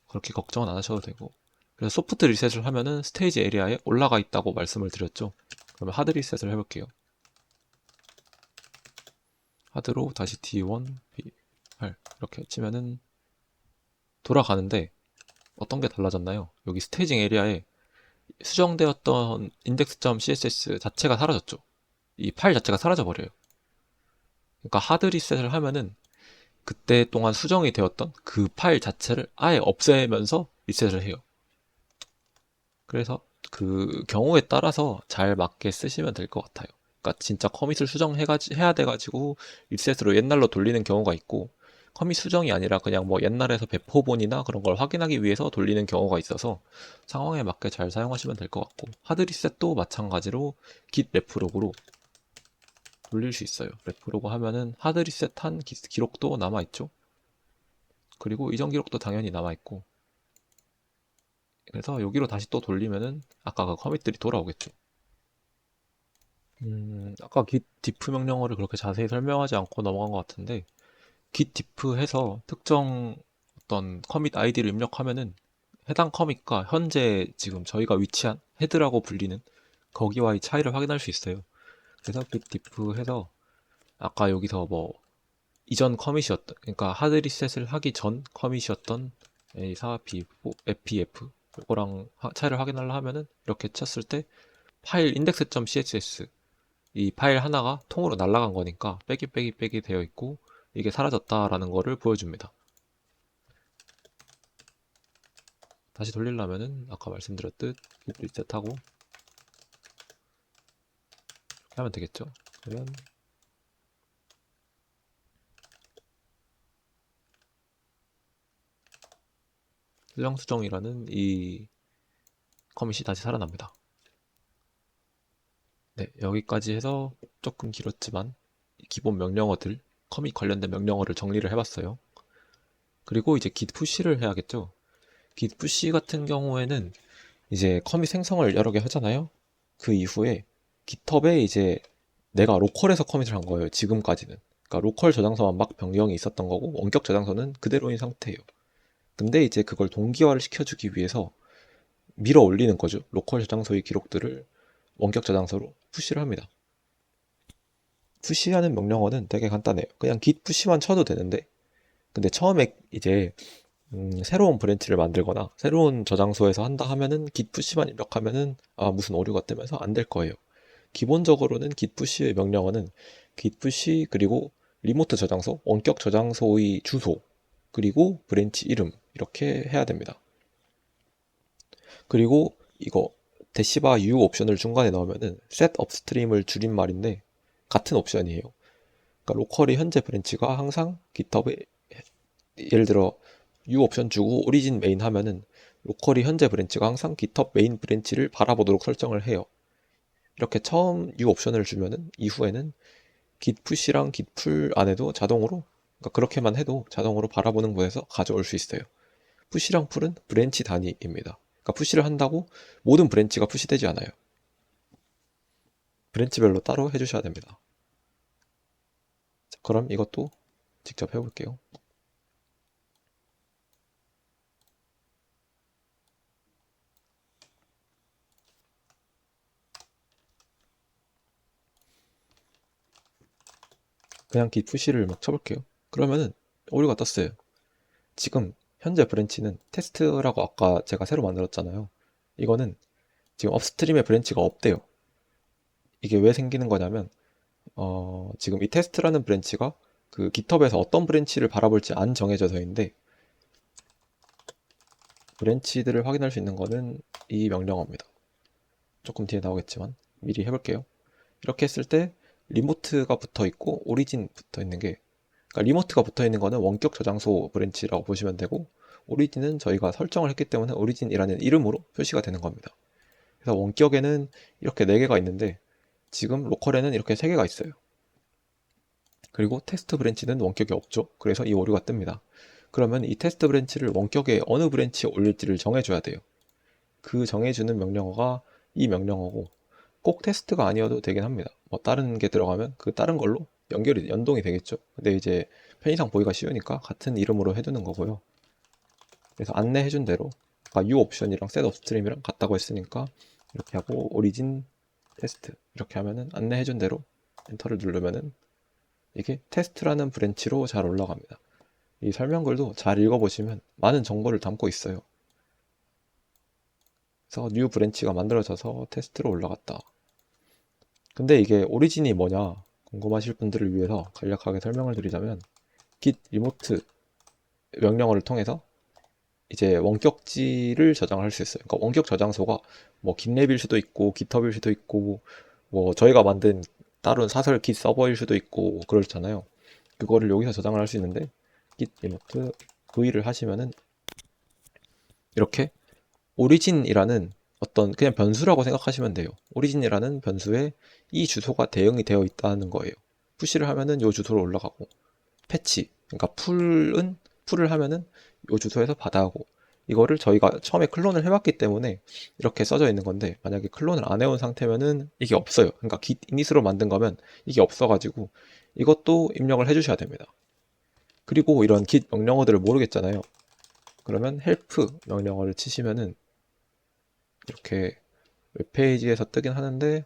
S1: 그렇게 걱정은 안 하셔도 되고 그래서 소프트 리셋을 하면은 스테이지 에리아에 올라가 있다고 말씀을 드렸죠. 그러면 하드 리셋을 해볼게요. 하드로 다시 D1, B8 이렇게 치면은 돌아가는데 어떤 게 달라졌나요? 여기 스테이징 에리아에 수정되었던 index.css 자체가 사라졌죠. 이 파일 자체가 사라져 버려요. 그러니까 하드 리셋을 하면은 그때 동안 수정이 되었던 그 파일 자체를 아예 없애면서 리셋을 해요. 그래서 그 경우에 따라서 잘 맞게 쓰시면 될 것 같아요. 그러니까 진짜 커밋을 수정해야 돼가지고 리셋으로 옛날로 돌리는 경우가 있고, 커밋 수정이 아니라 그냥 뭐 옛날에서 배포본이나 그런 걸 확인하기 위해서 돌리는 경우가 있어서 상황에 맞게 잘 사용하시면 될 것 같고, 하드 리셋도 마찬가지로 git 레프로그로 돌릴 수 있어요. 레프로그 하면은 하드 리셋한 기록도 남아있죠. 그리고 이전 기록도 당연히 남아있고, 그래서 여기로 다시 또 돌리면은 아까 그 커밋들이 돌아오겠죠. 아까 git diff 명령어를 그렇게 자세히 설명하지 않고 넘어간 것 같은데, git diff 해서 특정 어떤 커밋 아이디를 입력하면은 해당 커밋과 현재 지금 저희가 위치한 헤드라고 불리는 거기와의 차이를 확인할 수 있어요. 그래서 git diff 해서 아까 여기서 뭐 이전 커밋이었던, 그러니까 하드 리셋을 하기 전 커밋이었던 A4, B4, FPF 이거랑 차이를 확인하려 하면은 이렇게 쳤을 때 파일 index.css 이 파일 하나가 통으로 날아간 거니까 빼기 되어 있고 이게 사라졌다라는 거를 보여줍니다. 다시 돌리려면은 아까 말씀드렸듯 git 리셋하고 이렇게 하면 되겠죠. 그러면 실령수정이라는 이 커밋이 다시 살아납니다. 네, 여기까지 해서 조금 길었지만 기본 명령어들, 커밋 관련된 명령어를 정리를 해봤어요. 그리고 이제 git push를 해야겠죠. git push 같은 경우에는 이제 커밋 생성을 여러 개 하잖아요. 그 이후에 GitHub에 이제 내가 로컬에서 커밋을 한 거예요. 지금까지는. 그러니까 로컬 저장소만 막 변경이 있었던 거고 원격 저장소는 그대로인 상태예요. 근데 이제 그걸 동기화를 시켜주기 위해서 밀어 올리는 거죠. 로컬 저장소의 기록들을 원격 저장소로 푸시를 합니다. 푸시하는 명령어는 되게 간단해요. 그냥 git 푸시만 쳐도 되는데, 근데 처음에 이제 새로운 브랜치를 만들거나 새로운 저장소에서 한다 하면은 git 푸시만 입력하면은 무슨 오류가 뜨면서 안 될 거예요. 기본적으로는 git 푸시의 명령어는 git 푸시 그리고 리모트 저장소, 원격 저장소의 주소, 그리고 브랜치 이름 이렇게 해야 됩니다. 그리고 이거 대시바 U 옵션을 중간에 넣으면은 set upstream을 줄임말인데 같은 옵션이에요. 그러니까 로컬이 현재 브랜치가 항상 GitHub에 예를 들어 U 옵션 주고 오리진 메인 하면은 로컬이 현재 브랜치가 항상 GitHub 메인 브랜치를 바라보도록 설정을 해요. 이렇게 처음 U 옵션을 주면은 이후에는 git push랑 git pull 안에도 자동으로, 그러니까 그렇게만 해도 자동으로 바라보는 곳에서 가져올 수 있어요. push랑 pull은 브랜치 단위입니다. 그러니까 푸시를 한다고 모든 브랜치가 푸시되지 않아요. 브랜치별로 따로 해주셔야 됩니다. 자, 그럼 이것도 직접 해볼게요. 그냥 git push를 막 쳐볼게요. 그러면은 오류가 떴어요. 지금 현재 브랜치는 테스트라고 아까 제가 새로 만들었잖아요. 이거는 지금 업스트림에 브랜치가 없대요. 이게 왜 생기는 거냐면 지금 이 테스트라는 브랜치가 그 GitHub에서 어떤 브랜치를 바라볼지 안 정해져서인데, 브랜치들을 확인할 수 있는 거는 이 명령어입니다. 조금 뒤에 나오겠지만 미리 해볼게요. 이렇게 했을 때 리모트가 붙어 있고 오리진 붙어 있는 게, 그러니까 리모트가 붙어 있는 거는 원격 저장소 브랜치라고 보시면 되고, 오리진은 저희가 설정을 했기 때문에 오리진이라는 이름으로 표시가 되는 겁니다. 그래서 원격에는 이렇게 4개가 있는데 지금 로컬에는 이렇게 3개가 있어요. 그리고 테스트 브랜치는 원격이 없죠. 그래서 이 오류가 뜹니다. 그러면 이 테스트 브랜치를 원격에 어느 브랜치에 올릴지를 정해줘야 돼요. 그 정해주는 명령어가 이 명령어고, 꼭 테스트가 아니어도 되긴 합니다. 뭐 다른 게 들어가면 그 다른 걸로 연동이 되겠죠. 근데 이제 편의상 보기가 쉬우니까 같은 이름으로 해두는 거고요. 그래서 안내해준 대로 아까 U 옵션이랑 셋 업스트림이랑 같다고 했으니까 이렇게 하고 오리진 테스트 이렇게 하면은 안내해준 대로 엔터를 누르면은 이게 테스트라는 브랜치로 잘 올라갑니다. 이 설명글도 잘 읽어보시면 많은 정보를 담고 있어요. 그래서 뉴 브랜치가 만들어져서 테스트로 올라갔다. 근데 이게 오리진이 뭐냐 궁금하실 분들을 위해서 간략하게 설명을 드리자면 git 리모트 명령어를 통해서 이제 원격지를 저장할 수 있어요. 그러니까 원격 저장소가 뭐 깃랩일 수도 있고 깃허브일 수도 있고 뭐 저희가 만든 다른 사설 깃 서버일 수도 있고 그렇잖아요. 그거를 여기서 저장을 할 수 있는데 git 리모트 v를 하시면은 이렇게 오리진이라는 어떤 그냥 변수라고 생각하시면 돼요. 오리진이라는 변수에 이 주소가 대응이 되어 있다는 거예요. 푸시를 하면은 이 주소로 올라가고 패치 그러니까 풀을 하면은 이 주소에서 받아가고 이거를 저희가 처음에 클론을 해왔기 때문에 이렇게 써져 있는 건데 만약에 클론을 안 해온 상태면은 이게 없어요. 그러니까 git init으로 만든 거면 이게 없어가지고 이것도 입력을 해주셔야 됩니다. 그리고 이런 git 명령어들을 모르겠잖아요. 그러면 help 명령어를 치시면은 이렇게 웹페이지에서 뜨긴 하는데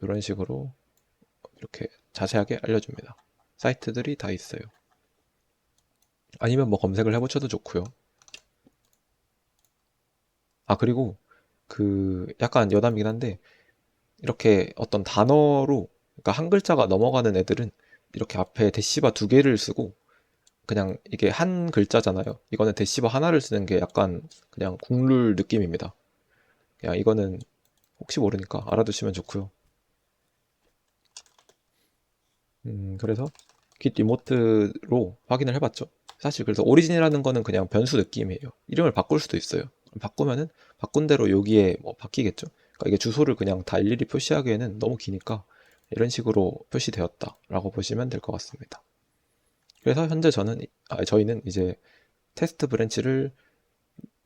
S1: 이런 식으로 이렇게 자세하게 알려줍니다. 사이트들이 다 있어요. 아니면 뭐 검색을 해보셔도 좋고요. 아 그리고 그 약간 여담이긴 한데 이렇게 어떤 단어로 그러니까 한 글자가 넘어가는 애들은 이렇게 앞에 대시바 두 개를 쓰고 그냥 이게 한 글자잖아요. 이거는 대시바 하나를 쓰는 게 약간 그냥 국룰 느낌입니다. 그냥 이거는 혹시 모르니까 알아두시면 좋고요. 그래서 git 리모트로 확인을 해봤죠. 사실 그래서 오리진이라는 거는 그냥 변수 느낌이에요. 이름을 바꿀 수도 있어요. 바꾸면은 바꾼 대로 여기에 뭐 바뀌겠죠. 그러니까 이게 주소를 그냥 다 일일이 표시하기에는 너무 기니까 이런 식으로 표시되었다라고 보시면 될 것 같습니다. 그래서 현재 저희는 이제 테스트 브랜치를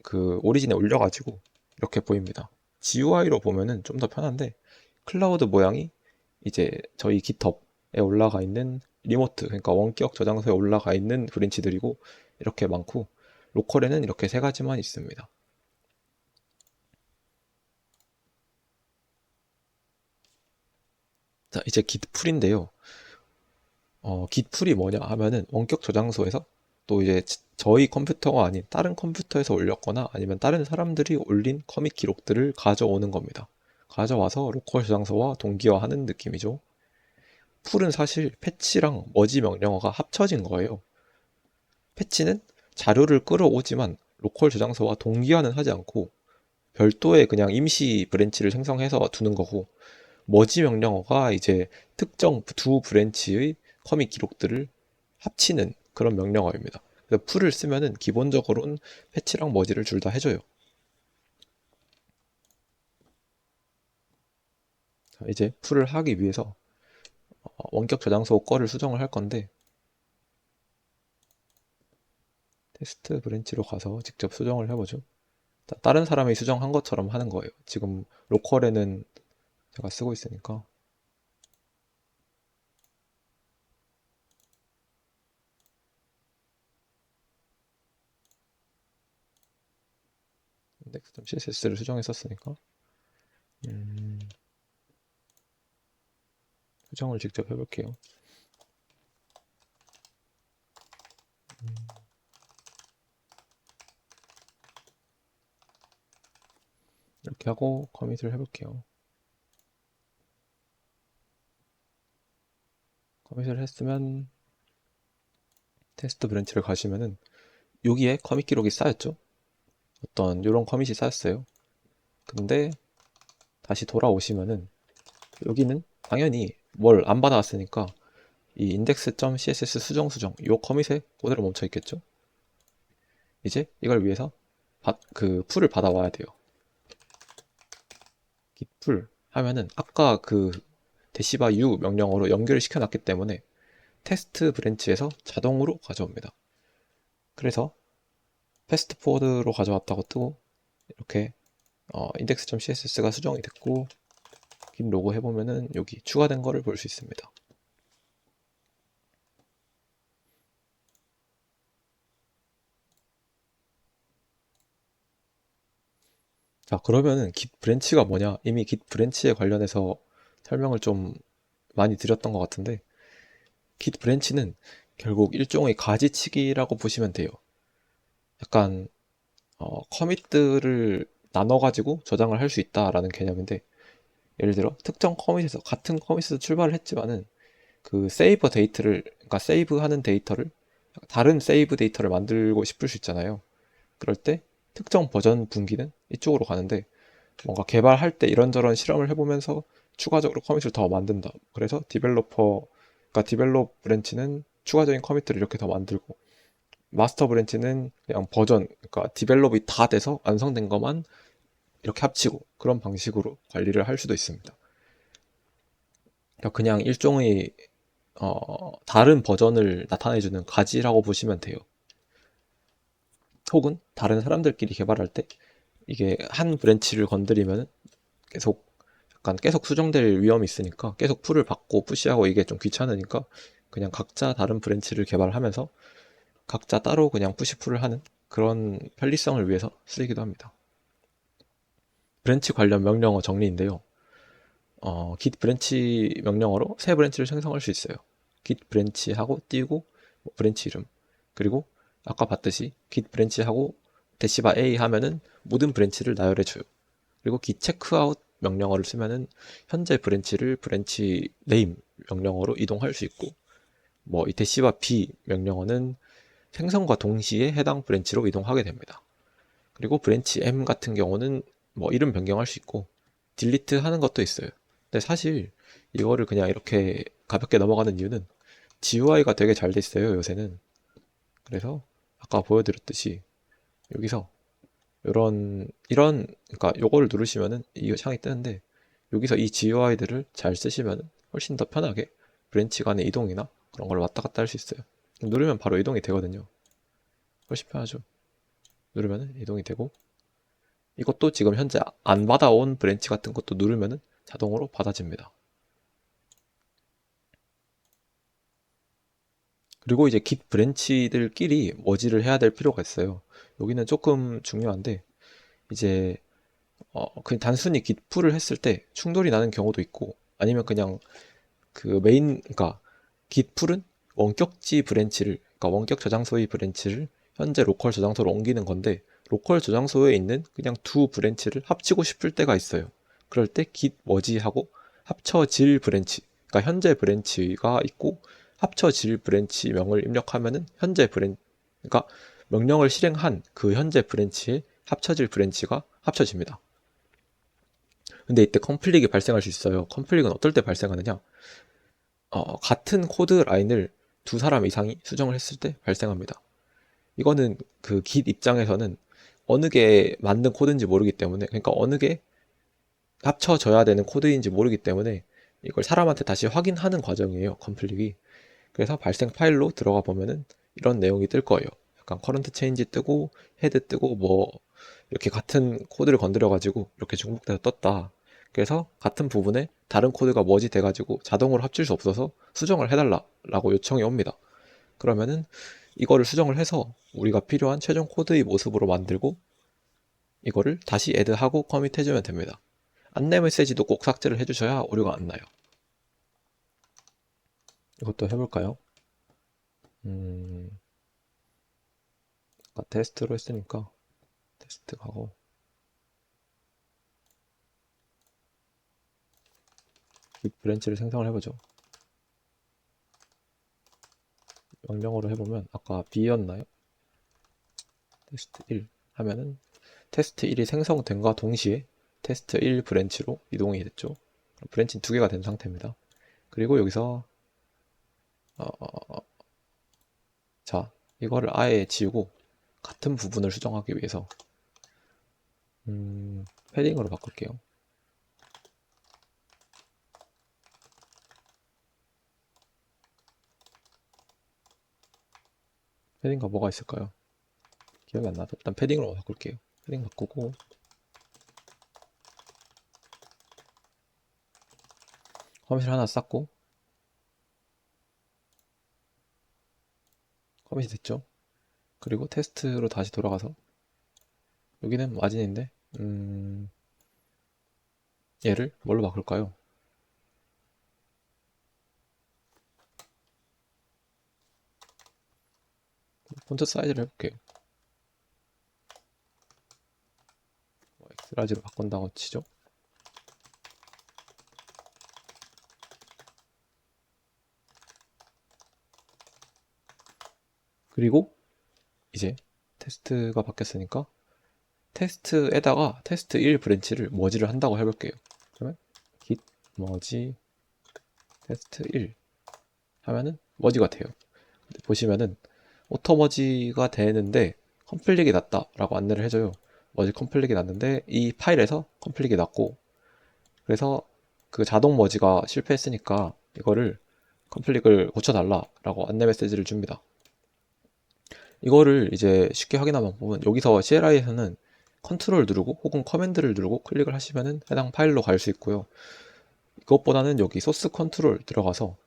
S1: 그 오리진에 올려가지고 이렇게 보입니다. GUI로 보면은 좀 더 편한데 클라우드 모양이 이제 저희 깃허브에 올라가 있는 리모트 그러니까 원격 저장소에 올라가 있는 브랜치들이고 이렇게 많고 로컬에는 이렇게 세 가지만 있습니다. 자 이제 깃풀인데요. 깃풀이 뭐냐 하면은 원격 저장소에서 또 이제 저희 컴퓨터가 아닌 다른 컴퓨터에서 올렸거나 아니면 다른 사람들이 올린 커밋 기록들을 가져오는 겁니다. 가져와서 로컬 저장소와 동기화하는 느낌이죠. 풀은 사실 패치랑 머지 명령어가 합쳐진 거예요. 패치는 자료를 끌어오지만 로컬 저장소와 동기화는 하지 않고 별도의 그냥 임시 브랜치를 생성해서 두는 거고 머지 명령어가 이제 특정 두 브랜치의 커밋 기록들을 합치는 그런 명령어입니다. 그래서 풀을 쓰면은 기본적으로는 패치랑 머지를 둘 다 해줘요. 자, 이제 풀을 하기 위해서 원격 저장소 거를 수정을 할 건데 테스트 브랜치로 가서 직접 수정을 해보죠. 다른 사람이 수정한 것처럼 하는 거예요. 지금 로컬에는 제가 쓰고 있으니까 index.css를 수정했었으니까 수정을 직접 해볼게요. 이렇게 하고 커밋을 해볼게요. 커밋을 했으면 테스트 브랜치를 가시면은 여기에 커밋 기록이 쌓였죠. 어떤 이런 커밋이 쌓였어요. 근데 다시 돌아오시면은 여기는 당연히 뭘 안 받아왔으니까 이 index.css 수정 요 커밋에 그대로 멈춰 있겠죠. 이제 이걸 위해서 그 풀을 받아와야 돼요. git풀 하면은 아까 그 대시바 u 명령어로 연결을 시켜놨기 때문에 테스트 브랜치에서 자동으로 가져옵니다. 그래서 패스트 포워드로 가져왔다고 뜨고 이렇게 index.css가 수정이 됐고 git 로그 해보면은 여기 추가된 거를 볼 수 있습니다. 자 그러면은 git 브랜치가 뭐냐 이미 git 브랜치에 관련해서 설명을 좀 많이 드렸던 것 같은데 git 브랜치는 결국 일종의 가지치기라고 보시면 돼요. 약간 커밋들을 나눠가지고 저장을 할 수 있다라는 개념인데, 예를 들어 특정 커밋에서 같은 커밋에서 출발을 했지만은 그 세이버 데이터를, 그러니까 세이브하는 데이터를 다른 세이브 데이터를 만들고 싶을 수 있잖아요. 그럴 때 특정 버전 분기는 이쪽으로 가는데, 뭔가 개발할 때 이런저런 실험을 해보면서 추가적으로 커밋을 더 만든다. 그래서 그러니까 디벨롭 브랜치는 추가적인 커밋들을 이렇게 더 만들고, 마스터 브랜치는 그냥 버전, 그러니까 디벨롭이 다 돼서 완성된 것만 이렇게 합치고, 그런 방식으로 관리를 할 수도 있습니다. 그러니까 그냥 일종의 다른 버전을 나타내주는 가지라고 보시면 돼요. 혹은 다른 사람들끼리 개발할 때 이게 한 브랜치를 건드리면 계속 약간 계속 수정될 위험이 있으니까 계속 풀을 받고 푸시하고 이게 좀 귀찮으니까 그냥 각자 다른 브랜치를 개발하면서 각자 따로 그냥 푸시 풀을 하는 그런 편리성을 위해서 쓰이기도 합니다. 브랜치 관련 명령어 정리인데요. git 브랜치 명령어로 새 브랜치를 생성할 수 있어요. git 브랜치하고 띄우고 브랜치 이름, 그리고 아까 봤듯이 git 브랜치하고 대시바 a 하면은 모든 브랜치를 나열해줘요. 그리고 git checkout 명령어를 쓰면은 현재 브랜치를 브랜치 네임 명령어로 이동할 수 있고, 뭐 이 대시바 b 명령어는 생성과 동시에 해당 브랜치로 이동하게 됩니다. 그리고 브랜치 m 같은 경우는 뭐 이름 변경할 수 있고 딜리트 하는 것도 있어요. 근데 사실 이거를 그냥 이렇게 가볍게 넘어가는 이유는 GUI가 되게 잘 돼 있어요, 요새는. 그래서 아까 보여드렸듯이 여기서 그러니까 요거를 누르시면은 이 창이 뜨는데, 여기서 이 GUI들을 잘 쓰시면 훨씬 더 편하게 브랜치 간의 이동이나 그런 걸 왔다 갔다 할 수 있어요. 누르면 바로 이동이 되거든요. 훨씬 편하죠. 누르면 이동이 되고, 이것도 지금 현재 안 받아온 브랜치 같은 것도 누르면 자동으로 받아집니다. 그리고 이제 git 브랜치들끼리 머지를 해야 될 필요가 있어요. 여기는 조금 중요한데, 이제 그냥 단순히 git 풀을 했을 때 충돌이 나는 경우도 있고, 아니면 그냥 그러니까 git 풀은 원격지 브랜치를, 그러니까 원격 저장소의 브랜치를 현재 로컬 저장소로 옮기는 건데, 로컬 저장소에 있는 그냥 두 브랜치를 합치고 싶을 때가 있어요. 그럴 때 git 머지하고 합쳐질 브랜치, 그러니까 현재 브랜치가 있고 합쳐질 브랜치 명을 입력하면은 그러니까 명령을 실행한 그 현재 브랜치에 합쳐질 브랜치가 합쳐집니다. 근데 이때 컴플릭이 발생할 수 있어요. 컴플릭은 어떨 때 발생하느냐? 같은 코드 라인을 두 사람 이상이 수정을 했을 때 발생합니다. 이거는 그 git 입장에서는 어느 게 맞는 코드인지 모르기 때문에, 그러니까 어느 게 합쳐져야 되는 코드인지 모르기 때문에 이걸 사람한테 다시 확인하는 과정이에요, 컴플릭이. 그래서 발생 파일로 들어가 보면은 이런 내용이 뜰 거예요. 약간 커런트 체인지 뜨고 헤드 뜨고 뭐 이렇게 같은 코드를 건드려 가지고 이렇게 중복돼서 떴다. 그래서 같은 부분에 다른 코드가 머지 돼 가지고 자동으로 합칠 수 없어서 수정을 해달라라고 요청이 옵니다. 그러면은 이거를 수정을 해서 우리가 필요한 최종 코드의 모습으로 만들고 이거를 다시 애드하고 커밋 해주면 됩니다. 안내 메시지도 꼭 삭제를 해주셔야 오류가 안 나요. 이것도 해볼까요? 아까 테스트로 했으니까 테스트 가고, 브랜치를 생성을 해보죠. 명령어로 해보면 아까 B였나요? 테스트 1 하면은 테스트 1이 생성된과 동시에 테스트 1 브랜치로 이동이 됐죠. 브랜치는 두 개가 된 상태입니다. 그리고 여기서 자, 이거를 아예 지우고 같은 부분을 수정하기 위해서 패딩으로 바꿀게요. 패딩과 뭐가 있을까요? 기억이 안 나서 일단 패딩으로 바꿀게요. 패딩 바꾸고 커밋을 하나 쌓고, 커밋이 됐죠. 그리고 테스트로 다시 돌아가서 여기는 마진인데 얘를 뭘로 바꿀까요? 폰트 사이즈를 해볼게요. 엑스라지로 바꾼다고 치죠. 그리고 이제 테스트가 바뀌었으니까 테스트에다가 테스트 1 브랜치를 머지를 한다고 해볼게요. 그러면 git 머지 테스트 1 하면은 머지가 돼요. 보시면은 오토 머지가 되는데 컴플릭이 났다라고 안내를 해줘요. 머지 컴플릭이 났는데 이 파일에서 컴플릭이 났고, 그래서 그 자동 머지가 실패했으니까 이거를 컴플릭을 고쳐달라라고 안내 메시지를 줍니다. 이거를 이제 쉽게 확인하면 보면 여기서 CLI에서는 컨트롤 누르고 혹은 커맨드를 누르고 클릭을 하시면은 해당 파일로 갈 수 있고요. 이것보다는 여기 소스 컨트롤 들어가서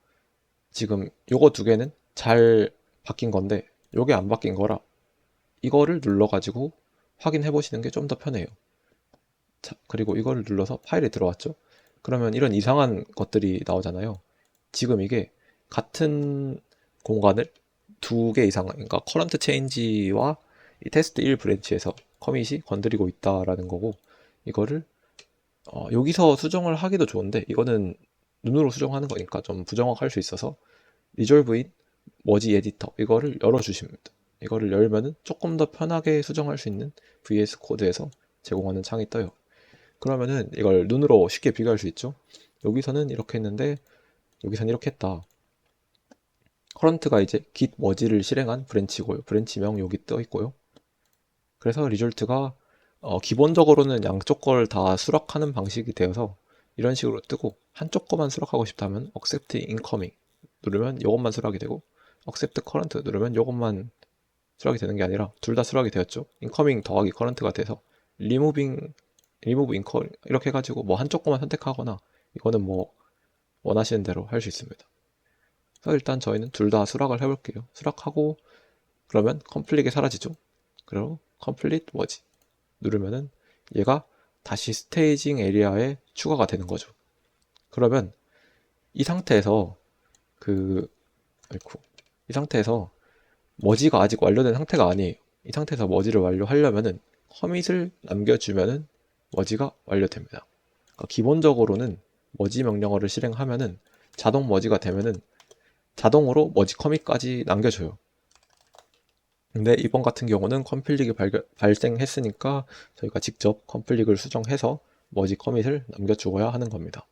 S1: 지금 요거 두 개는 잘 바뀐 건데 요게 안 바뀐 거라 이거를 눌러가지고 확인해 보시는 게 좀 더 편해요. 자, 그리고 이거를 눌러서 파일에 들어왔죠. 그러면 이런 이상한 것들이 나오잖아요. 지금 이게 같은 공간을 두 개 이상, 그러니까 커런트 체인지와 이 테스트 1 브랜치에서 커밋이 건드리고 있다라는 거고, 이거를 여기서 수정을 하기도 좋은데 이거는 눈으로 수정하는 거니까 좀 부정확할 수 있어서 리졸브인 머지 에디터 이거를 열어주십니다. 이거를 열면은 조금 더 편하게 수정할 수 있는 VS 코드에서 제공하는 창이 떠요. 그러면은 이걸 눈으로 쉽게 비교할 수 있죠. 여기서는 이렇게 했는데 여기서는 이렇게 했다. 커런트가 이제 git 머지를 실행한 브랜치고요. 브랜치명 여기 떠 있고요. 그래서 리졸트가 기본적으로는 양쪽 걸 다 수락하는 방식이 되어서 이런 식으로 뜨고, 한쪽 거만 수락하고 싶다면 accept incoming 누르면 이것만 수락이 되고, accept current 누르면 이것만 수락이 되는 게 아니라 둘 다 수락이 되었죠. incoming 더하기 current가 돼서 remove incoming 이렇게 해가지고 뭐 한쪽 거만 선택하거나 이거는 뭐 원하시는 대로 할 수 있습니다. 그래서 일단 저희는 둘 다 수락을 해볼게요. 수락하고 그러면 컴플릿이 사라지죠. 그리고 컴플릿 뭐지 누르면은 얘가 다시 스테이징 에리아에 추가가 되는 거죠. 그러면 이 상태에서 이 상태에서 머지가 아직 완료된 상태가 아니에요. 이 상태에서 머지를 완료하려면은 커밋을 남겨주면은 머지가 완료됩니다. 그러니까 기본적으로는 머지 명령어를 실행하면은 자동 머지가 되면은 자동으로 머지 커밋까지 남겨줘요. 근데 이번 같은 경우는 컴플릭이 발생했으니까 저희가 직접 컴플릭을 수정해서 머지 커밋을 남겨주어야 하는 겁니다.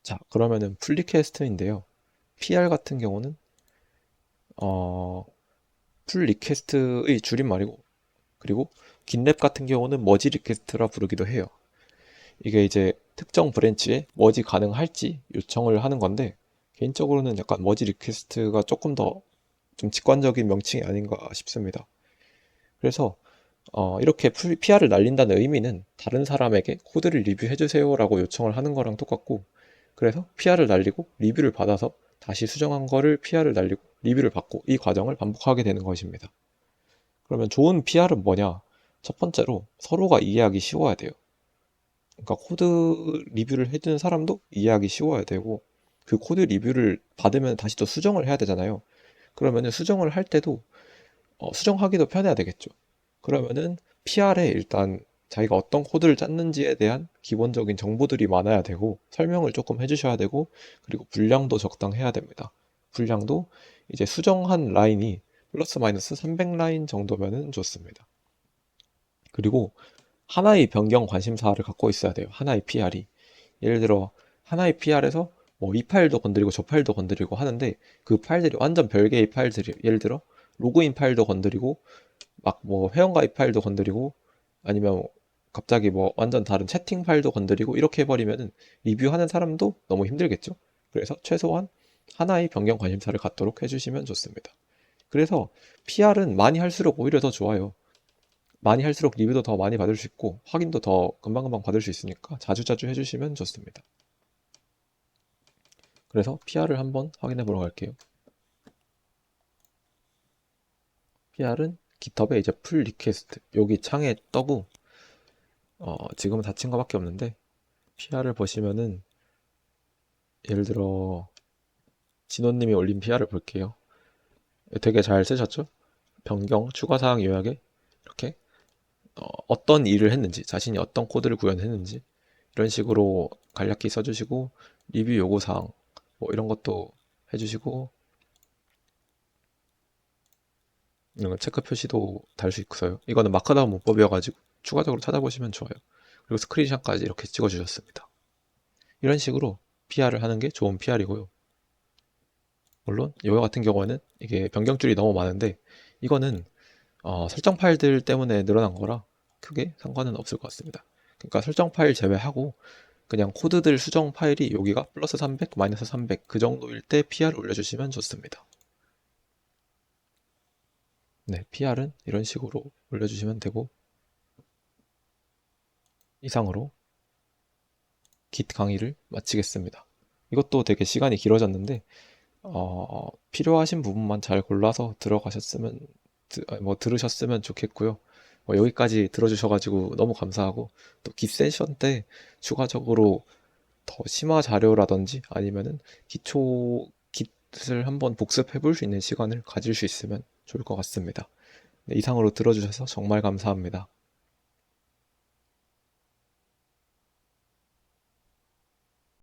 S1: 자, 그러면은 풀리퀘스트인데요. PR 같은 경우는 풀 리퀘스트의 줄임말이고, 그리고 긴랩 같은 경우는 머지 리퀘스트라 부르기도 해요. 이게 이제 특정 브랜치에 머지 가능할지 요청을 하는 건데, 개인적으로는 약간 머지 리퀘스트가 조금 더 좀 직관적인 명칭이 아닌가 싶습니다. 그래서 이렇게 PR을 날린다는 의미는 다른 사람에게 코드를 리뷰해주세요 라고 요청을 하는 거랑 똑같고, 그래서 PR을 날리고 리뷰를 받아서 다시 수정한 거를 PR을 날리고 리뷰를 받고 이 과정을 반복하게 되는 것입니다. 그러면 좋은 PR은 뭐냐? 첫 번째로 서로가 이해하기 쉬워야 돼요. 그러니까 코드 리뷰를 해주는 사람도 이해하기 쉬워야 되고, 그 코드 리뷰를 받으면 다시 또 수정을 해야 되잖아요. 그러면은 수정을 할 때도 수정하기도 편해야 되겠죠. 그러면은 PR에 일단 자기가 어떤 코드를 짰는지에 대한 기본적인 정보들이 많아야 되고, 설명을 조금 해주셔야 되고, 그리고 분량도 적당해야 됩니다. 분량도 이제 수정한 라인이 플러스 마이너스 300라인 정도면은 좋습니다. 그리고 하나의 변경 관심사를 갖고 있어야 돼요. 하나의 PR이. 예를 들어 하나의 PR에서 뭐 이 파일도 건드리고 저 파일도 건드리고 하는데, 그 파일들이 완전 별개의 파일들이, 예를 들어 로그인 파일도 건드리고 막 뭐 회원가입 파일도 건드리고 아니면 갑자기 뭐 완전 다른 채팅 파일도 건드리고 이렇게 해버리면은 리뷰하는 사람도 너무 힘들겠죠. 그래서 최소한 하나의 변경 관심사를 갖도록 해주시면 좋습니다. 그래서 PR은 많이 할수록 오히려 더 좋아요. 많이 할수록 리뷰도 더 많이 받을 수 있고 확인도 더 금방금방 받을 수 있으니까 자주자주 해주시면 좋습니다. 그래서 PR을 한번 확인해 보러 갈게요. PR은 GitHub에 이제 풀 리퀘스트 여기 창에 떠고 지금은 닫힌 거밖에 없는데 PR을 보시면은 예를 들어 진호님이 올린 PR을 볼게요. 되게 잘 쓰셨죠? 변경, 추가 사항 요약에 이렇게 어떤 일을 했는지, 자신이 어떤 코드를 구현했는지 이런 식으로 간략히 써주시고 리뷰 요구 사항 뭐 이런 것도 해주시고 이런 거 체크 표시도 달 수 있어요. 이거는 마크다운 문법이어가지고 추가적으로 찾아보시면 좋아요. 그리고 스크린샷까지 이렇게 찍어주셨습니다. 이런 식으로 PR을 하는 게 좋은 PR이고요. 물론 이거 같은 경우에는 이게 변경줄이 너무 많은데 이거는 설정 파일들 때문에 늘어난 거라 크게 상관은 없을 것 같습니다. 그러니까 설정 파일 제외하고 그냥 코드들 수정 파일이 여기가 플러스 300, 마이너스 300 그 정도일 때 PR을 올려주시면 좋습니다. 네, PR은 이런 식으로 올려주시면 되고 이상으로 Git 강의를 마치겠습니다. 이것도 되게 시간이 길어졌는데 필요하신 부분만 잘 골라서 들어가셨으면 들으셨으면 좋겠고요. 여기까지 들어주셔가지고 너무 감사하고 또 Git 세션 때 추가적으로 더 심화 자료라든지 아니면은 기초 Git을 한번 복습해 볼 수 있는 시간을 가질 수 있으면 좋을 것 같습니다. 네, 이상으로 들어주셔서 정말 감사합니다.